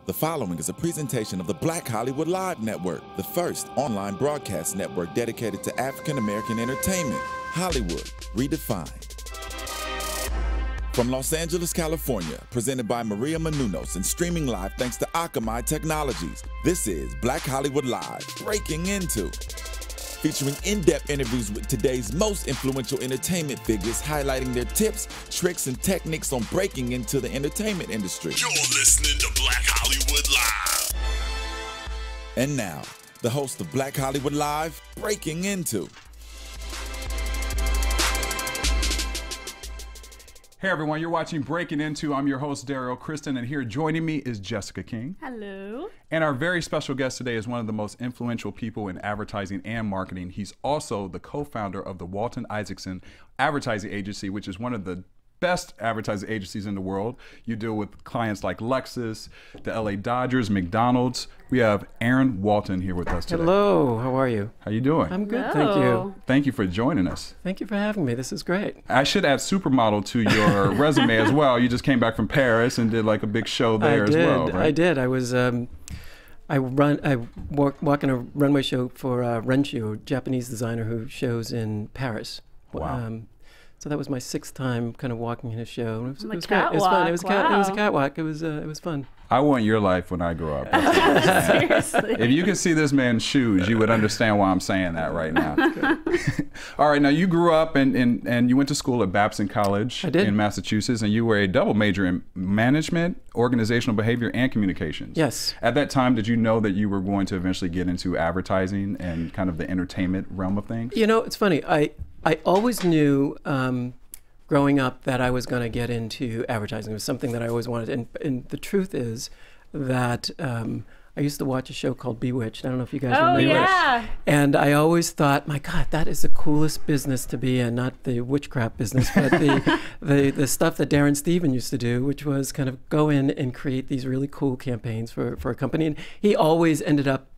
The following is a presentation of the Black Hollywood Live Network, the first online broadcast network dedicated to African American entertainment. Hollywood redefined. From Los Angeles, California, presented by Maria Menounos and streaming live thanks to Acumen Technologies, this is Black Hollywood Live, Breaking Into. Featuring in-depth interviews with today's most influential entertainment figures, highlighting their tips, tricks, and techniques on breaking into the entertainment industry. You're listening to Black Hollywood Live. And now, the host of Black Hollywood Live, Breaking Into. Hey everyone, you're watching Breaking Into. I'm your host, Derrial, Christon, and here joining me is Jessica King. Hello. And our very special guest today is one of the most influential people in advertising and marketing. He's also the co-founder of the Walton Isaacson advertising agency, which is one of the best advertising agencies in the world. You deal with clients like Lexus, the LA Dodgers, McDonald's. We have Aaron Walton here with us today. Hello, how are you? How you doing? I'm good, Hello. thank you. Thank you for joining us. Thank you for having me. This is great. I should add supermodel to your resume as well. You just came back from Paris and did like a big show there as well, right? I did. I was I walk in a runway show for Renshu, a Japanese designer who shows in Paris. Wow. So that was my 6th time kind of walking in his show. It was great. It was catwalk, fun. It was a wow. catwalk. It was fun. I want your life when I grow up. That's what I'm saying. Seriously. If you could see this man's shoes, you would understand why I'm saying that right now. All right, now you grew up and you went to school at Babson College I did. in Massachusetts, and you were a double major in management, organizational behavior, and communications. Yes. At that time, did you know that you were going to eventually get into advertising and kind of the entertainment realm of things? You know, it's funny. I always knew growing up that I was going to get into advertising. It was something that I always wanted. And the truth is that I used to watch a show called Bewitched. I don't know if you guys remember it. Yeah. And I always thought, my God, that is the coolest business to be in, not the witchcraft business, but the stuff that Darren Steven used to do, which was kind of go in and create these really cool campaigns for a company. And he always ended up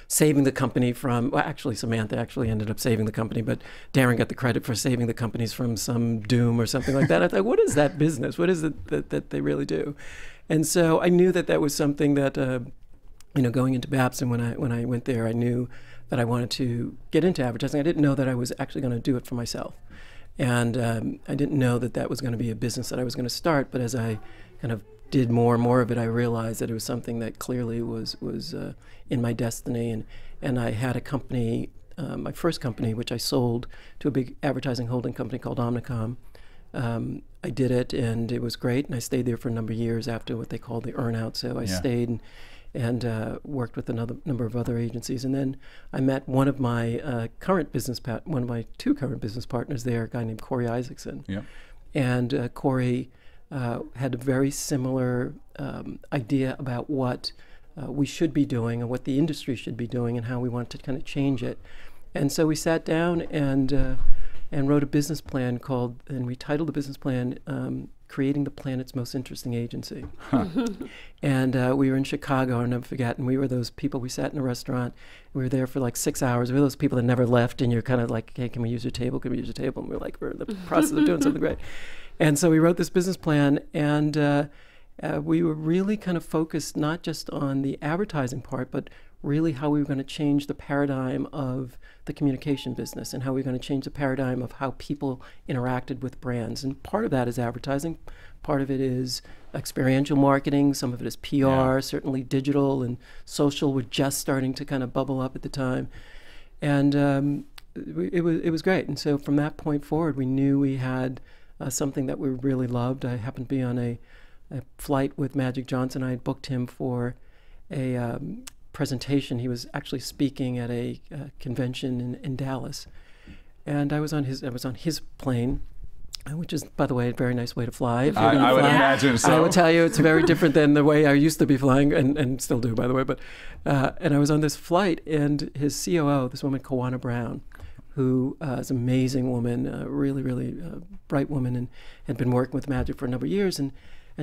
saving the company from, well, actually Samantha actually ended up saving the company, but Darren got the credit for saving the companies from some doom or something like that. I thought, what is that business? What is it that they really do? And so I knew that was something that, you know, going into Babson when I went there, I knew that I wanted to get into advertising. I didn't know that I was actually going to do it for myself. And I didn't know that was going to be a business that I was going to start, but as I kind of did more and more of it, I realized that it was something that clearly was in my destiny. And I had a company, my first company, which I sold to a big advertising holding company called Omnicom. I did it, and it was great. And I stayed there for a number of years after what they called the earn-out. So I stayed and worked with another number of other agencies. And then I met one of my one of my 2 current business partners there, a guy named Cory Isaacson. Yeah. And Cory had a very similar idea about what we should be doing and what the industry should be doing and how we wanted to kind of change it. And so we sat down and wrote a business plan and we titled the business plan, Creating the Planet's Most Interesting Agency. Huh. And we were in Chicago, I'll never forget, and we were those people, we sat in a restaurant, we were there for like 6 hours. We were those people that never left, and you're kind of like, hey, can we use your table? Can we use your table? And we're like, we're in the process of doing something great. And so we wrote this business plan, and we were really kind of focused not just on the advertising part, but really how we were going to change the paradigm of the communication business and how we were going to change the paradigm of how people interacted with brands. And part of that is advertising. Part of it is experiential marketing. Some of it is PR, Yeah. certainly digital and social were just starting to kind of bubble up at the time. And it was great. And so from that point forward, we knew we had something that we really loved. I happened to be on a flight with Magic Johnson. I had booked him for a presentation. He was actually speaking at a convention in Dallas, and I was on his plane, which is, by the way, a very nice way to fly. If you're I would fly. imagine so. I will tell you, it's very different than the way I used to be flying, and still do, by the way. But and I was on this flight, and his COO, this woman, Kawana Brown, who is an amazing woman, really, really bright woman, and had been working with Magic for a number of years, and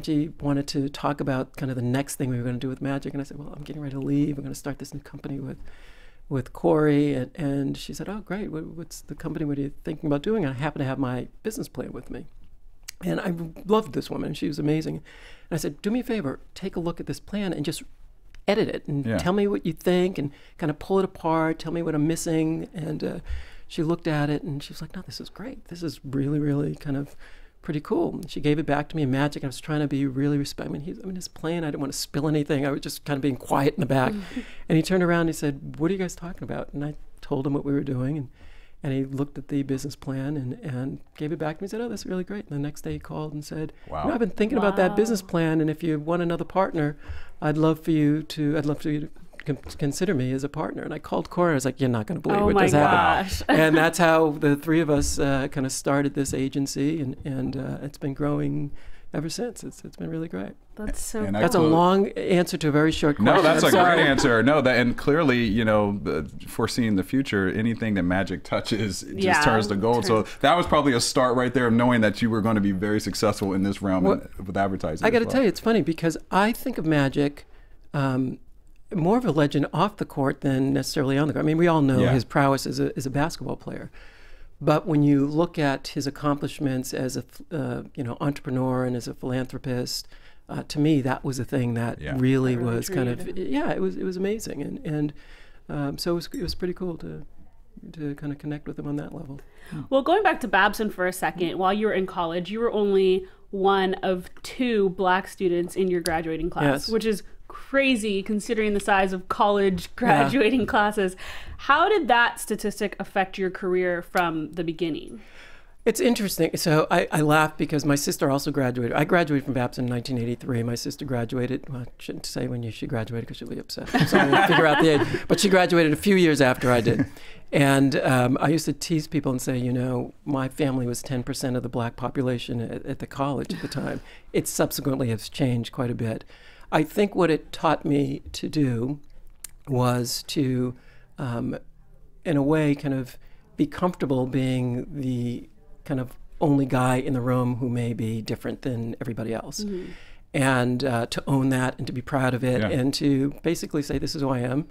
she wanted to talk about kind of the next thing we were going to do with Magic. And I said, well, I'm getting ready to leave. I'm going to start this new company with Cory. And she said, oh, great. What's the company? What are you thinking about doing? And I happen to have my business plan with me. And I loved this woman. She was amazing. And I said, do me a favor, take a look at this plan and just edit it and tell me what you think and kind of pull it apart, tell me what I'm missing. And she looked at it and she was like, no, this is great. This is really, really kind of pretty cool. And she gave it back to me in Magic. I was trying to be really respectful. I mean, his plan, I didn't want to spill anything. I was just kind of being quiet in the back. And he turned around and he said, what are you guys talking about? And I told him what we were doing. And he looked at the business plan and gave it back to me and said, oh, that's really great. And the next day he called and said, wow. You know, I've been thinking about that business plan. And if you want another partner, I'd love for you to consider me as a partner. And I called Cory. I was like, you're not going to believe what just happened. And that's how the three of us kind of started this agency. And it's been growing ever since. It's been really great. That's so cool. That's a long answer to a very short question. No, that's a great answer. No, and clearly, you know, foreseeing the future, anything that Magic touches just turns to gold. So that was probably a start right there of knowing that you were going to be very successful in this realm with advertising. I got to tell you, it's funny because I think of Magic more of a legend off the court than necessarily on the court. I mean, we all know his prowess as a basketball player. But when you look at his accomplishments as a entrepreneur and as a philanthropist, to me that was a thing that really was kind of it was amazing, and so it was pretty cool to kind of connect with him on that level. Well, going back to Babson for a second, while you were in college, you were only one of 2 Black students in your graduating class, which is crazy considering the size of college graduating classes. How did that statistic affect your career from the beginning? It's interesting. So I laugh because my sister also graduated. I graduated from Babson in 1983. My sister graduated, well, I shouldn't say when she graduated because she'll be upset. So I'm going to figure out the age. But she graduated a few years after I did. And I used to tease people and say, you know, my family was 10% of the Black population at the college at the time. It subsequently has changed quite a bit. I think what it taught me to do was to, in a way, kind of be comfortable being the kind of only guy in the room who may be different than everybody else. And to own that and to be proud of it and to basically say, this is who I am,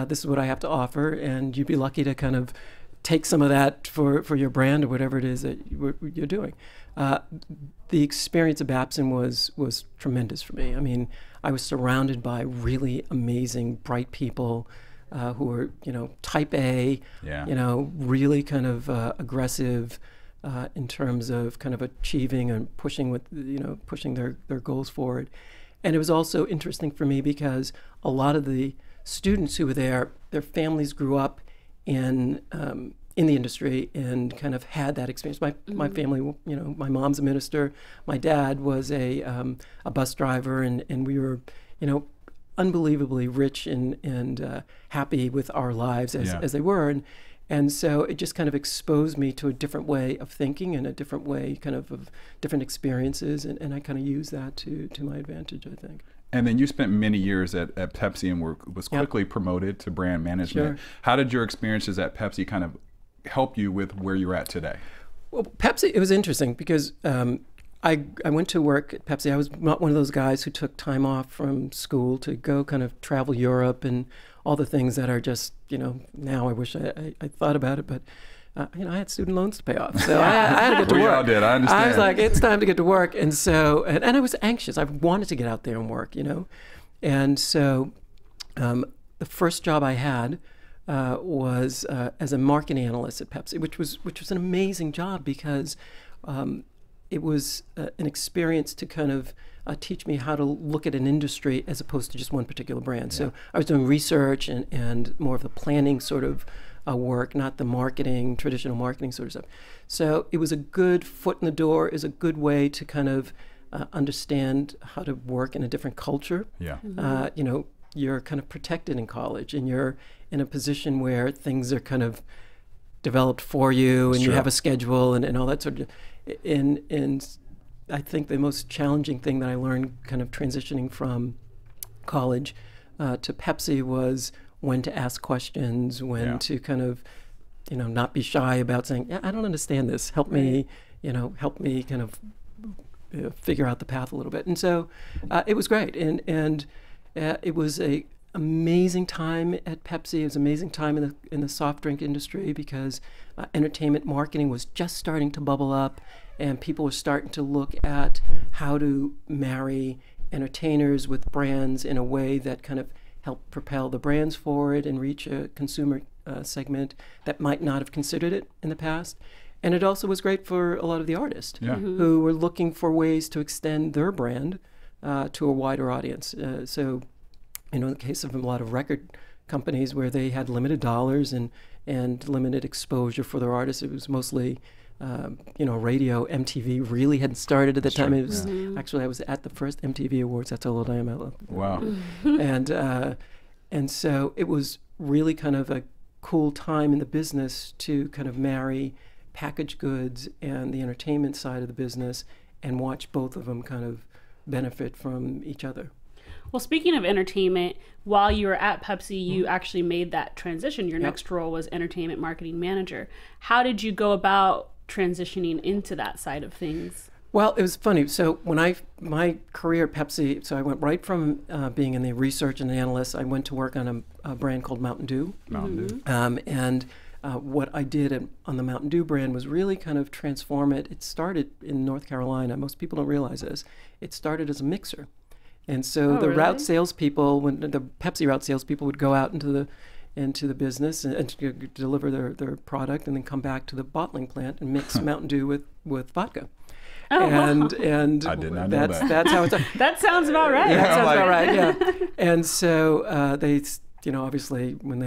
this is what I have to offer, and you'd be lucky to kind of take some of that for your brand or whatever it is that you're doing. The experience of Babson was tremendous for me. I mean, I was surrounded by really amazing, bright people who were, you know, type A, you know, really kind of aggressive in terms of kind of achieving and pushing their goals forward. And it was also interesting for me because a lot of the students who were there, their families grew up in the industry and kind of had that experience. My family, you know, my mom's a minister. My dad was a bus driver, and we were, you know, unbelievably rich and happy with our lives as they were. And so it just kind of exposed me to a different way of thinking and a different way kind of different experiences. And I kind of used that to my advantage, I think. And then you spent many years at Pepsi and was quickly promoted to brand management. Sure. How did your experiences at Pepsi kind of help you with where you're at today? Well, Pepsi, it was interesting because I went to work at Pepsi. I was not one of those guys who took time off from school to go kind of travel Europe and all the things that are just, you know, now I wish I thought about it, but you know, I had student loans to pay off, so I had to get to work. We all did, I understand. I was like, it's time to get to work, and so, and I was anxious. I wanted to get out there and work, you know, and so the first job I had was as a marketing analyst at Pepsi, which was an amazing job because it was an experience to kind of teach me how to look at an industry as opposed to just one particular brand. So I was doing research and more of the planning sort of work, not the marketing, traditional marketing sort of stuff. So it was a good foot in the door, is a good way to kind of understand how to work in a different culture. Yeah. You know, you're kind of protected in college and you're in a position where things are kind of developed for you and you have a schedule and all that sort of, and I think the most challenging thing that I learned kind of transitioning from college to Pepsi was when to ask questions, when to kind of, you know, not be shy about saying, yeah, I don't understand this. Help me, you know, help me kind of figure out the path a little bit. And so it was great. And it was a amazing time at Pepsi. It was an amazing time in the soft drink industry because entertainment marketing was just starting to bubble up, and people were starting to look at how to marry entertainers with brands in a way that kind of helped propel the brands forward and reach a consumer segment that might not have considered it in the past. And it also was great for a lot of the artists who were looking for ways to extend their brand to a wider audience. So, in the case of a lot of record companies where they had limited dollars and limited exposure for their artists, it was mostly, radio. MTV really hadn't started at the time. It was actually, I was at the first MTV Awards. That's how old I am. Wow. And so it was really kind of a cool time in the business to kind of marry packaged goods and the entertainment side of the business and watch both of them kind of benefit from each other. Well, speaking of entertainment, while you were at Pepsi, you actually made that transition. Your next role was entertainment marketing manager. How did you go about transitioning into that side of things? Well, it was funny. So when my career at Pepsi, so I went right from being in the research and analyst, I went to work on a brand called Mountain Dew. And what I did on the Mountain Dew brand was really kind of transform it. It started in North Carolina. Most people don't realize this. It started as a mixer. And so route salespeople, when the Pepsi route salespeople would go out into the business and deliver their product, and then come back to the bottling plant and mix Mountain Dew with vodka. And I did not know that. That's how it's. That sounds about right. Yeah, that sounds about right. Yeah. And so they, obviously when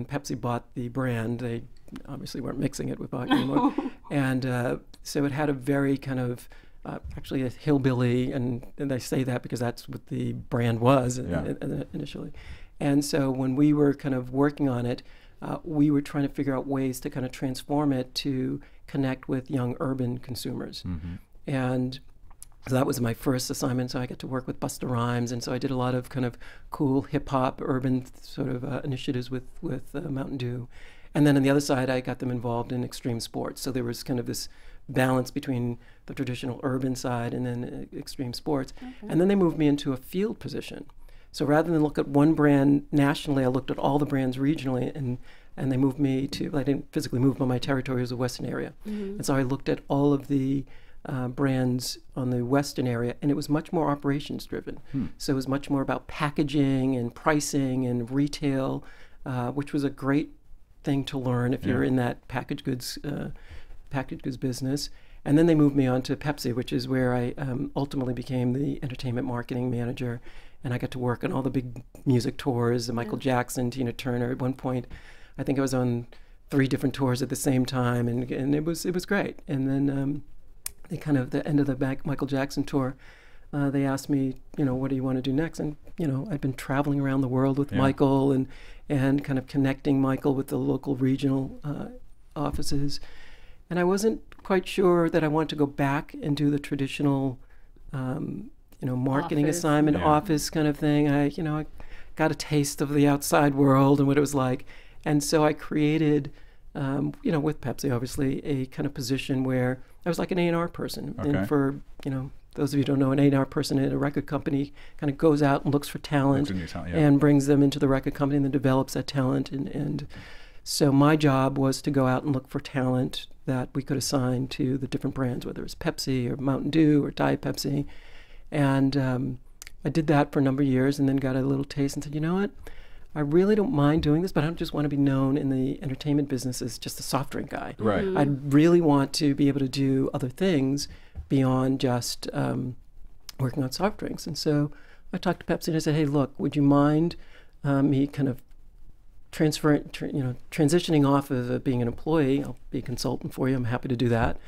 Pepsi bought the brand, they obviously weren't mixing it with vodka anymore, and so it had a very kind of actually a hillbilly, and they say that because that's what the brand was initially. And so when we were kind of working on it, we were trying to figure out ways to kind of transform it to connect with young urban consumers. And so that was my first assignment. So I got to work with Busta Rhymes, and so I did a lot of kind of cool hip hop urban sort of initiatives with Mountain Dew. And then on the other side, I got them involved in extreme sports. So there was kind of this balance between the traditional urban side and then extreme sports. And then they moved me into a field position. So rather than look at one brand nationally, I looked at all the brands regionally, and they moved me to, I didn't physically move, but my territory was the Western area. And so I looked at all of the brands on the Western area, and it was much more operations driven. So it was much more about packaging and pricing and retail, which was a great thing to learn if you're in that packaged goods business. And then they moved me on to Pepsi, which is where I ultimately became the entertainment marketing manager. And I got to work on all the big music tours, the Michael Jackson, Tina Turner. At one point, I think I was on 3 different tours at the same time, and it was great. And then they kind of, the end of the Michael Jackson tour, they asked me, what do you want to do next? And I'd been traveling around the world with Michael and kind of connecting Michael with the local regional offices. And I wasn't quite sure that I wanted to go back and do the traditional, marketing assignment, office kind of thing. I got a taste of the outside world and what it was like. And so I created, with Pepsi, obviously, a kind of position where I was like an A&R person. And for, those of you who don't know, an A&R person at a record company kind of goes out and looks for talent, and brings them into the record company and then develops that talent. And so my job was to go out and look for talent that we could assign to the different brands, whether it's Pepsi or Mountain Dew or Diet Pepsi. And I did that for a number of years, and then got a little taste and said, you know what? I really don't mind doing this, but I don't just want to be known in the entertainment business as just a soft drink guy. Right. I really want to be able to do other things beyond just working on soft drinks. And so I talked to Pepsi and I said, hey, look, would you mind me kind of transitioning off of being an employee? I'll be a consultant for you. I'm happy to do that.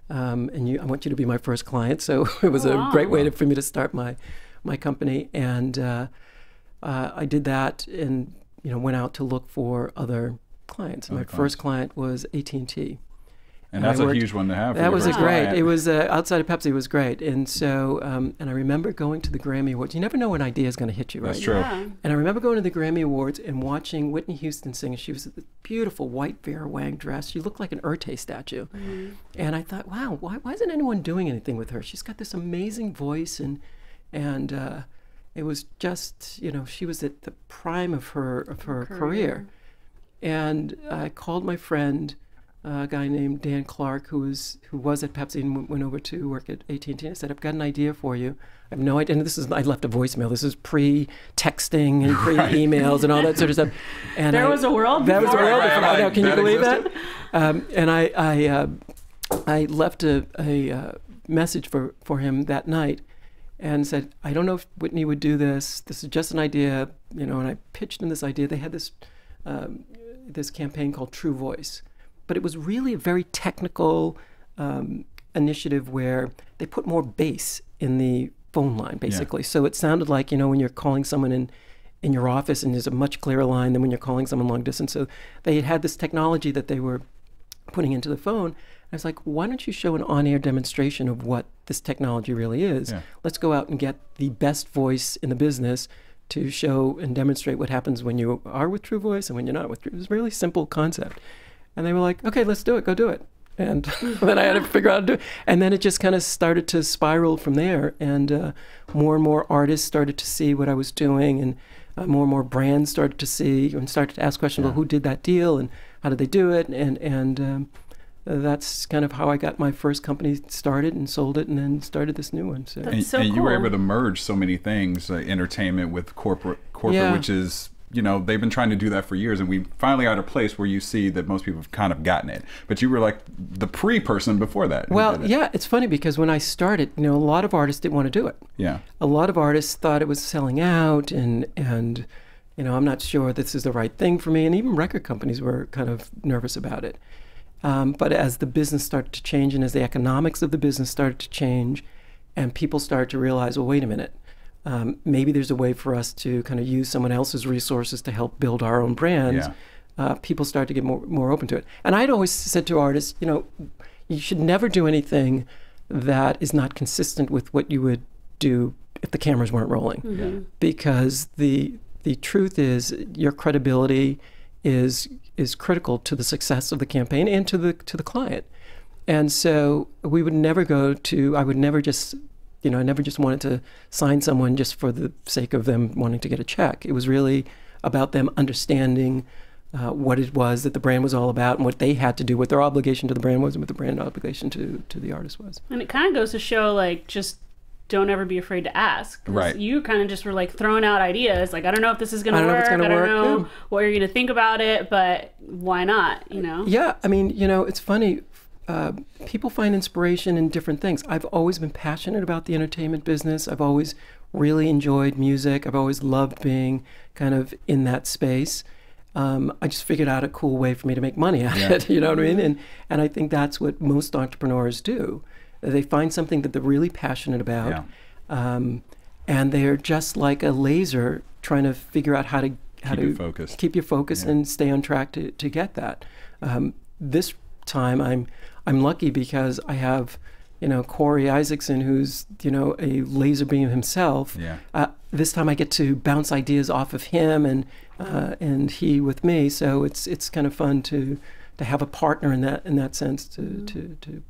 And I want you to be my first client. So it was a great way for me to start my company. And I did that and went out to look for other clients. My first client was AT&T. And that's a huge one to have. That was a great. It was outside of Pepsi. It was great. And so, and I remember going to the Grammy Awards. You never know when idea is going to hit you, right? That's true. Yeah. And I remember going to the Grammy Awards and watching Whitney Houston sing. She was a beautiful white Vera Wang dress. She looked like an Urte statue. And I thought, wow, why isn't anyone doing anything with her? She's got this amazing voice, and it was just, you know, she was at the prime of her career. And I called my friend, a guy named Dan Clark, who was at Pepsi and went over to work at AT&T. I said, I've got an idea for you. I have no idea. And I left a voicemail. This is pre-texting and pre-emails and all that sort of stuff. And there was a world before. That was a world before. Right. Now, can you believe existed? that? And I left a message for him that night and said, I don't know if Whitney would do this. This is just an idea, you know. And I pitched him this idea. They had this campaign called True Voice, but it was really a very technical initiative where they put more bass in the phone line, basically. Yeah. So it sounded like, you know, when you're calling someone in your office, and there's a much clearer line than when you're calling someone long distance. So they had this technology that they were putting into the phone. I was like, why don't you show an on-air demonstration of what this technology really is? Yeah. Let's go out and get the best voice in the business to show and demonstrate what happens when you are with True Voice and when you're not with True. It was a really simple concept. And they were like, okay, let's do it, go do it. And then I had to figure out how to do it. And then it just kind of started to spiral from there. And more and more artists started to see what I was doing, and more and more brands started to see and started to ask questions about who did that deal and how did they do it. And that's kind of how I got my first company started and sold it, and then started this new one. So. That's so cool. You were able to merge so many things, entertainment with corporate, which is, you know, they've been trying to do that for years, and we finally are at a place where you see that most people have kind of gotten it. But you were like the pre-person before that. Well, yeah, it's funny because when I started, you know, a lot of artists didn't want to do it. Yeah. A lot of artists thought it was selling out, and you know, I'm not sure this is the right thing for me. And even record companies were kind of nervous about it. But as the business started to change, and as the economics of the business started to change, and people started to realize, well, wait a minute, maybe there's a way for us to kind of use someone else's resources to help build our own brands. Yeah. People started to get more open to it. And I'd always said to artists, you know, you should never do anything that is not consistent with what you would do if the cameras weren't rolling. Mm-hmm. Because the truth is, your credibility is critical to the success of the campaign and to the client. And so we would never I would never just, you know, I never just wanted to sign someone just for the sake of them wanting to get a check. It was really about them understanding what it was that the brand was all about, and what they had to do, what their obligation to the brand was, and what the brand obligation to the artist was. And it kind of goes to show, like, just don't ever be afraid to ask. Right. You kind of just were like throwing out ideas. Like, I don't know if this is going to work. I don't know what you're going to think about it, but why not, you know? Yeah. I mean, you know, it's funny. People find inspiration in different things. I've always been passionate about the entertainment business. I've always really enjoyed music. I've always loved being kind of in that space. I just figured out a cool way for me to make money at it. You know what I mean? And I think that's what most entrepreneurs do. They find something that they're really passionate about, and they're just like a laser trying to figure out how to keep your focus and stay on track to get that. This time I'm lucky because I have, you know, Cory Isaacson, who's, you know, a laser beam himself. This time I get to bounce ideas off of him, and he with me. So it's kind of fun to have a partner in that sense to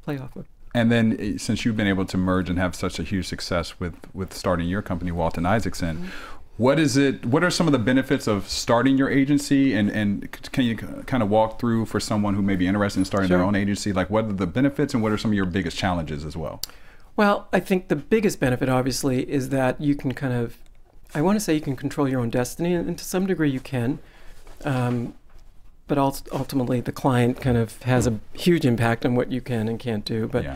play off of. And then, since you've been able to merge and have such a huge success with starting your company, Walton Isaacson, what are some of the benefits of starting your agency? And can you kind of walk through, for someone who may be interested in starting their own agency, like what are the benefits and what are some of your biggest challenges as well? Well, I think the biggest benefit, obviously, is that you can kind of, I want to say you can control your own destiny, and to some degree you can. But ultimately, the client kind of has a huge impact on what you can and can't do. But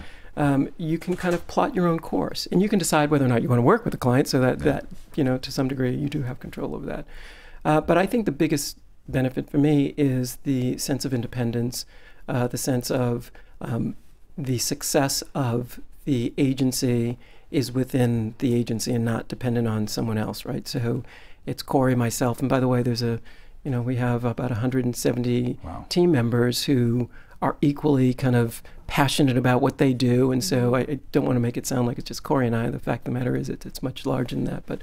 you can kind of plot your own course, and you can decide whether or not you want to work with the client. So that you know, to some degree, you do have control over that. But I think the biggest benefit for me is the sense of independence, the sense of the success of the agency is within the agency and not dependent on someone else, right? So it's Cory, myself, and by the way, we have about 170 team members who are equally kind of passionate about what they do, and so I don't want to make it sound like it's just Cory and I. The fact of the matter is it's much larger than that. But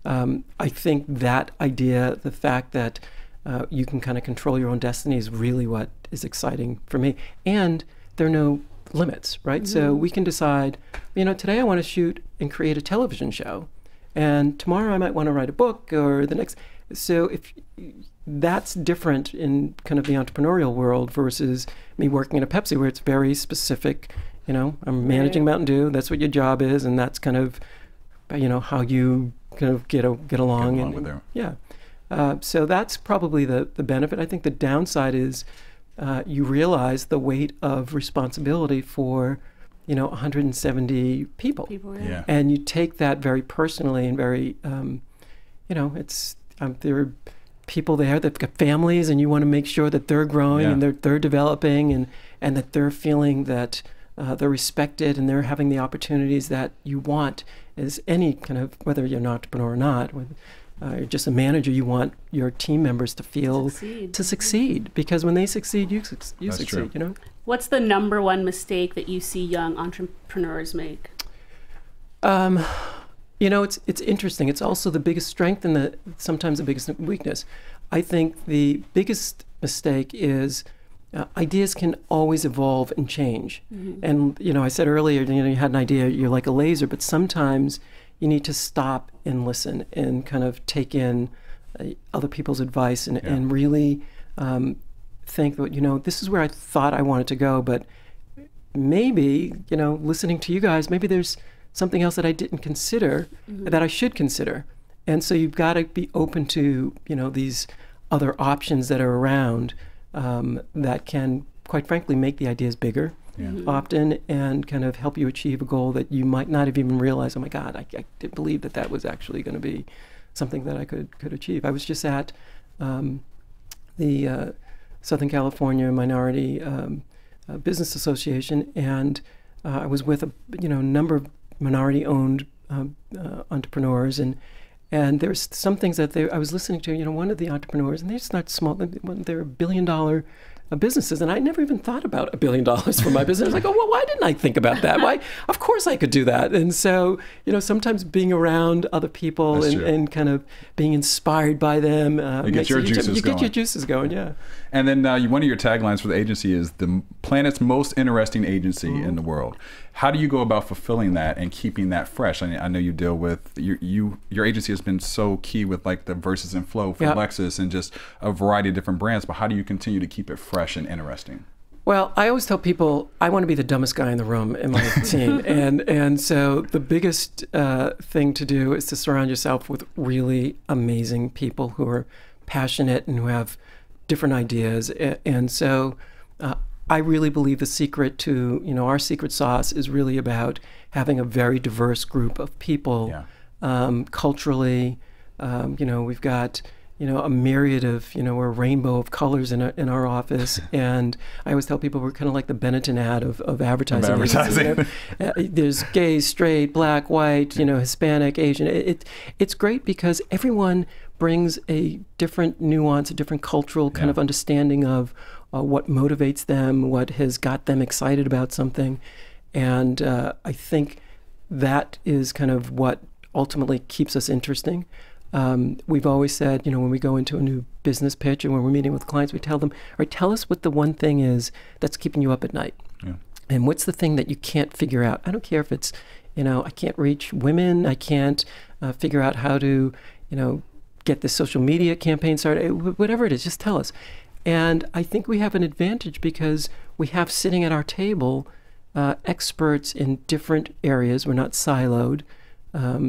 I think that idea, the fact that you can kind of control your own destiny, is really what is exciting for me. And there are no limits, right? So we can decide, today I want to shoot and create a television show. and tomorrow I might want to write a book, or the next. So if that's different in kind of the entrepreneurial world versus me working at a Pepsi, where it's very specific. You know, I'm managing Mountain Dew. That's what your job is, and that's kind of, you know, how you kind of get along. With them. Yeah. So that's probably the benefit. I think the downside is you realize the weight of responsibility for, you know, 170 people. Yeah. And you take that very personally and very, you know, it's there are people there that've got families, and you want to make sure that they're growing and they're developing, and that they're feeling that they're respected and they're having the opportunities that you want as any kind of, whether you're an entrepreneur or not, you're just a manager, you want your team members to feel to succeed, because when they succeed, you succeed, true. you know? What's the number one mistake that you see young entrepreneurs make? You know, it's interesting. It's also the biggest strength and sometimes the biggest weakness. I think the biggest mistake is ideas can always evolve and change. And, you know, I said earlier, you know, you had an idea, you're like a laser, but sometimes you need to stop and listen and kind of take in other people's advice and really think that, you know, this is where I thought I wanted to go, but maybe, you know, listening to you guys, maybe there's something else that I didn't consider that I should consider. And so you've got to be open to, you know, these other options that are around that can, quite frankly, make the ideas bigger often and kind of help you achieve a goal that you might not have even realized, oh my God, I didn't believe that was actually going to be something that I could achieve. I was just at the Southern California Minority Business Association, and I was with a number of minority-owned entrepreneurs, and there's some things that I was listening to. You know, one of the entrepreneurs, and they're just not small. They're $1 billion businesses, and I never even thought about $1 billion for my business. I was like, oh well, why didn't I think about that? Why? Of course I could do that. And so, you know, sometimes being around other people and kind of being inspired by them, you get your juices going. You get your juices going, yeah. And then one of your taglines for the agency is the planet's most interesting agency in the world. How do you go about fulfilling that and keeping that fresh? I know you deal with your agency has been so key with like the Versus and Flow for Lexus and just a variety of different brands. But how do you continue to keep it fresh and interesting? Well, I always tell people I want to be the dumbest guy in the room in my team, and so the biggest thing to do is to surround yourself with really amazing people who are passionate and who have different ideas, and so. I really believe the secret to, you know, our secret sauce is really about having a very diverse group of people, culturally. You know, we've got, you know, a myriad of, you know, we're a rainbow of colors in our office, and I always tell people we're kind of like the Benetton ad of advertising. You know? There's gay, straight, black, white, you know, Hispanic, Asian. It's great because everyone brings a different nuance, a different cultural kind of understanding of what motivates them, what has got them excited about something. And I think that is kind of what ultimately keeps us interesting. We've always said, you know, when we go into a new business pitch and when we're meeting with clients, we tell them, all right, tell us what the one thing is that's keeping you up at night. And what's the thing that you can't figure out? I don't care if it's, you know, I can't reach women, I can't figure out how to, you know, get this social media campaign started, whatever it is, just tell us. And I think we have an advantage because we have sitting at our table experts in different areas. We're not siloed.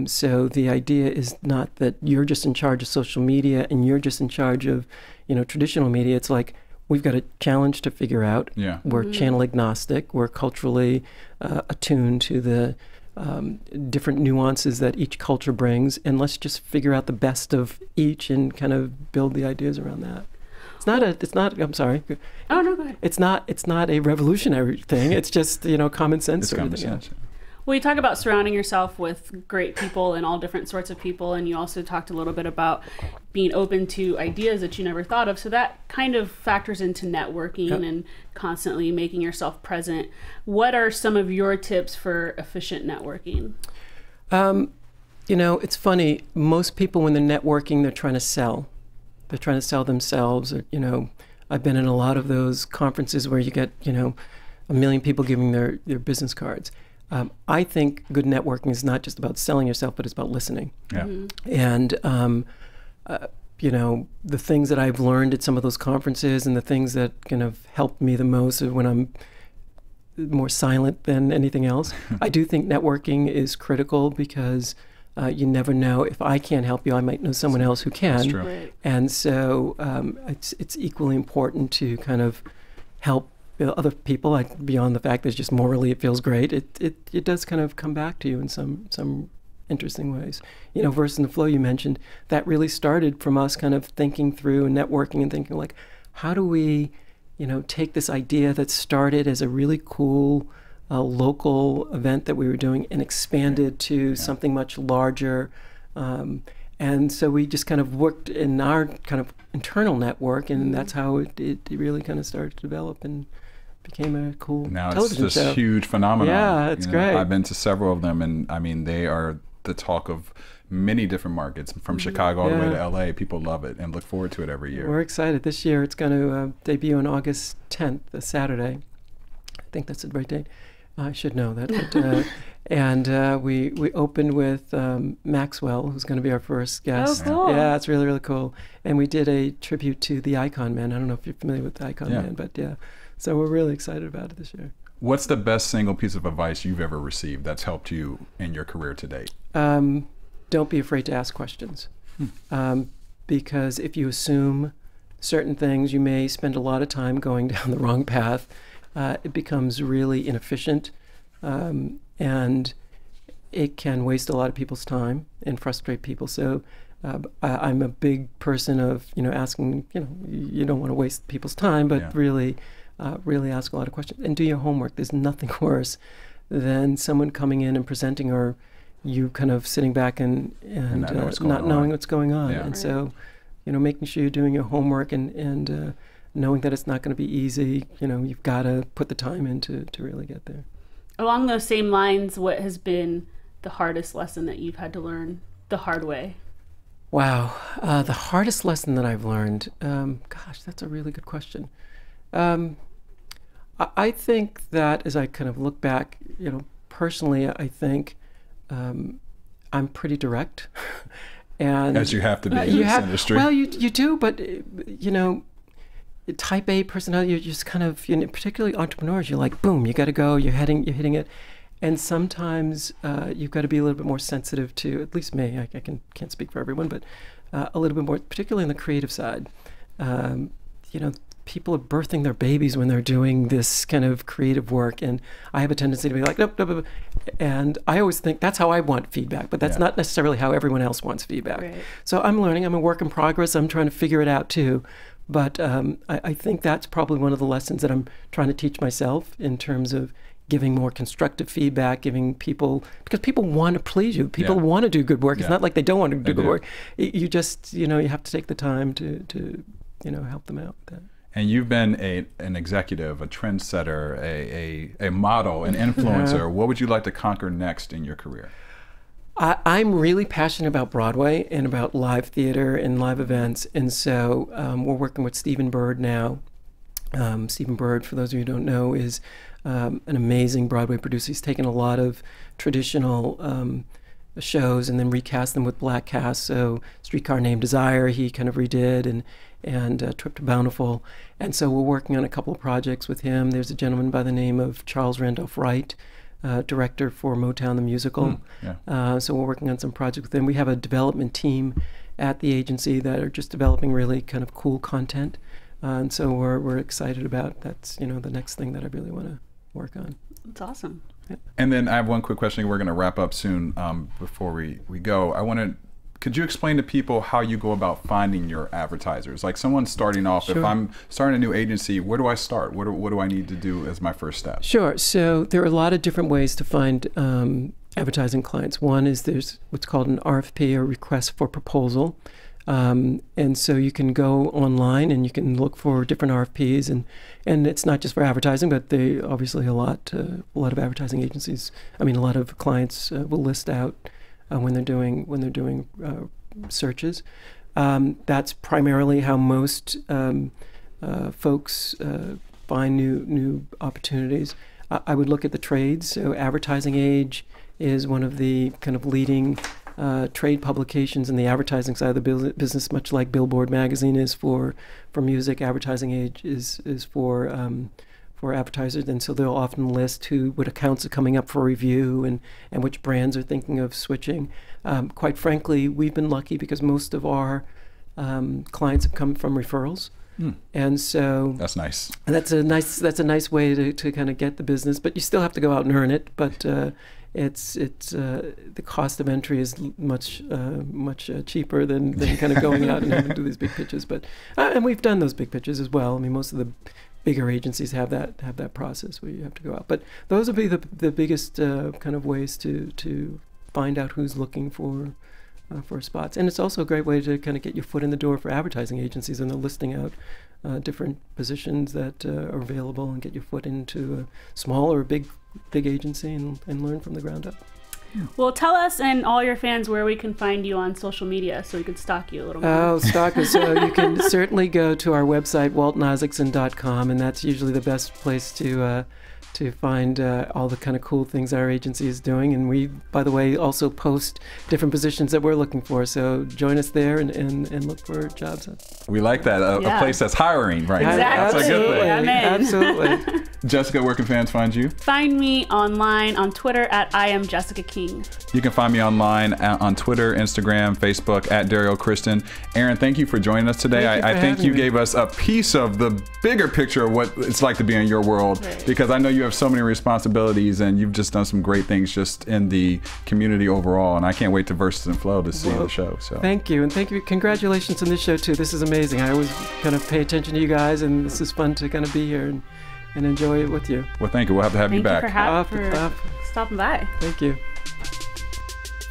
So the idea is not that you're just in charge of social media and you're just in charge of, you know, traditional media. It's like we've got a challenge to figure out. We're channel agnostic. We're culturally attuned to the different nuances that each culture brings. And let's just figure out the best of each and kind of build the ideas around that. I'm sorry. Oh, no, go ahead. It's not a revolutionary thing. It's just, you know, common sense. It's common sense. Well, you talk about surrounding yourself with great people and all different sorts of people, and you also talked a little bit about being open to ideas that you never thought of. So that kind of factors into networking and constantly making yourself present. What are some of your tips for efficient networking? You know, it's funny. Most people, when they're networking, they're trying to sell. They're trying to sell themselves. Or, you know, I've been in a lot of those conferences where you get, you know, 1 million people giving their business cards. I think good networking is not just about selling yourself, but it's about listening. Yeah. And, you know, the things that I've learned at some of those conferences and the things that kind of helped me the most when I'm more silent than anything else. I do think networking is critical because you never know. If I can't help you, I might know someone else who can. That's true. Right. And so it's equally important to kind of help other people, like beyond the fact that just morally it feels great. It does kind of come back to you in some interesting ways. You know, Verse in the Flow you mentioned, that really started from us kind of thinking through and networking and thinking like, how do we, you know, take this idea that started as a really cool local event that we were doing and expand it to something much larger. And so we just kind of worked in our kind of internal network, and that's how it really kind of started to develop and became a cool television it's this show. huge phenomenon. Yeah, it's great. I've been to several of them, and I mean, they are the talk of many different markets, from Chicago all the way to LA. People love it and look forward to it every year. We're excited. This year it's going to debut on August 10th, a Saturday. I think that's the right date. I should know that. But, and we opened with Maxwell, who's going to be our first guest. Oh, cool. Yeah, it's really, really cool. And we did a tribute to the Icon Man. I don't know if you're familiar with the Icon Man, but yeah. So we're really excited about it this year. What's the best single piece of advice you've ever received that's helped you in your career to date? Don't be afraid to ask questions. Because if you assume certain things, you may spend a lot of time going down the wrong path. It becomes really inefficient, and it can waste a lot of people's time and frustrate people. So I'm a big person of, you know, asking, you know, you don't want to waste people's time, but really ask a lot of questions and do your homework. There's nothing worse than someone coming in and presenting, or you kind of sitting back and not knowing what's going on. And so, you know, making sure you're doing your homework and knowing that it's not going to be easy. You know, you've got to put the time in to really get there. Along those same lines, what has been the hardest lesson that you've had to learn the hard way? Wow. The hardest lesson that I've learned, gosh, that's a really good question. I think that as I kind of look back, you know, personally, I think I'm pretty direct. And as you have to be in this industry. Well, you do, but, you know, type A personality, you're just kind of, you know, particularly entrepreneurs, you're like, boom, you got to go, you're hitting it. And sometimes you've got to be a little bit more sensitive to, at least me, I can't speak for everyone, but a little bit more, particularly on the creative side. You know, people are birthing their babies when they're doing this kind of creative work, and I have a tendency to be like, nope, nope, nope. And I always think that's how I want feedback, but that's not necessarily how everyone else wants feedback. Right. So I'm learning, I'm a work in progress, I'm trying to figure it out too. But I think that's probably one of the lessons that I'm trying to teach myself in terms of giving more constructive feedback, giving people, because people want to please you. People want to do good work. It's not like they don't want to do good work. You just, you know, you have to take the time to you know, help them out with that. And you've been an executive, a trendsetter, a model, an influencer. What would you like to conquer next in your career? I'm really passionate about Broadway and about live theater and live events. And so we're working with Stephen Bird now. Stephen Bird, for those of you who don't know, is an amazing Broadway producer. He's taken a lot of traditional shows and then recast them with black casts. So Streetcar Named Desire, he kind of redid, and Trip to Bountiful. And so we're working on a couple of projects with him. There's a gentleman by the name of Charles Randolph Wright, director for Motown the Musical. So we're working on some projects with him. We have a development team at the agency that are just developing really kind of cool content. And so we're excited about that's, you know, the next thing that I really want to work on. That's awesome. Yeah. And then I have one quick question. We're going to wrap up soon. Before we go, could you explain to people how you go about finding your advertisers? Like someone starting off, if I'm starting a new agency, where do I start? What do I need to do as my first step? Sure. So there are a lot of different ways to find advertising clients. One is there's what's called an RFP, or request for proposal. And so you can go online and you can look for different RFPs, and it's not just for advertising, but they obviously a lot of advertising agencies, a lot of clients will list out when they're doing searches. That's primarily how most folks find new opportunities. I would look at the trades. So Advertising Age is one of the kind of leading trade publications in the advertising side of the business, much like Billboard magazine is for music. Advertising Age is for advertisers, and so they'll often list what accounts are coming up for review and which brands are thinking of switching. Quite frankly, we've been lucky because most of our clients have come from referrals. And so that's nice. That's a nice way to kind of get the business, but you still have to go out and earn it. But it's the cost of entry is much cheaper than kind of going out and having to do these big pitches. But and we've done those big pitches as well. I mean, most of the bigger agencies have that process where you have to go out. But those would be the biggest kind of ways to find out who's looking for spots. And it's also a great way to kind of get your foot in the door for advertising agencies, and they're listing out different positions that are available, and get your foot into a small or big agency and learn from the ground up. Well, tell us and all your fans where we can find you on social media so we can stalk you a little more. Oh, stalk us. So you can certainly go to our website, waltonisaacson.com, and that's usually the best place to find all the kind of cool things our agency is doing. And we, by the way, also post different positions that we're looking for. So join us there and look for jobs. We like that. A place that's hiring right now. Exactly. That's a good thing. I'm in. Absolutely. Jessica, where can fans find you? Find me online on Twitter at I am Jessica King. You can find me online on Twitter, Instagram, Facebook at Derrial Christon. Aaron, thank you for joining us today. I think you gave us a piece of the bigger picture of what it's like to be in your world, because I know you have so many responsibilities and you've just done some great things just in the community overall, and I can't wait to Versus and Flow to see the show. So thank you, and thank you. Congratulations on this show too. This is amazing. I always kind of pay attention to you guys, and this is fun to kind of be here and enjoy it with you. Well, thank you. We'll have to have you back. For stopping by. Thank you.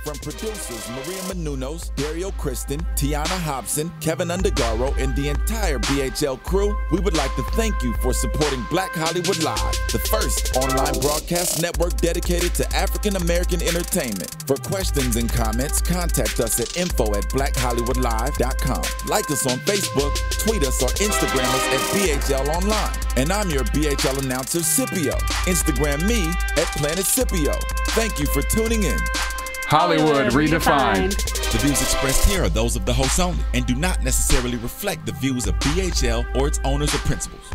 From producers Maria Menounos, Dario Christon, Tiana Hobson, Kevin Undergaro, and the entire BHL crew, we would like to thank you for supporting Black Hollywood Live, the first online broadcast network dedicated to African American entertainment. For questions and comments, contact us at info@blackhollywoodlive.com. Like us on Facebook, tweet us, or Instagram us at BHL Online. And I'm your BHL announcer, Scipio. Instagram me at Planet Scipio. Thank you for tuning in. Hollywood Redefined. The views expressed here are those of the hosts only and do not necessarily reflect the views of BHL or its owners or principals.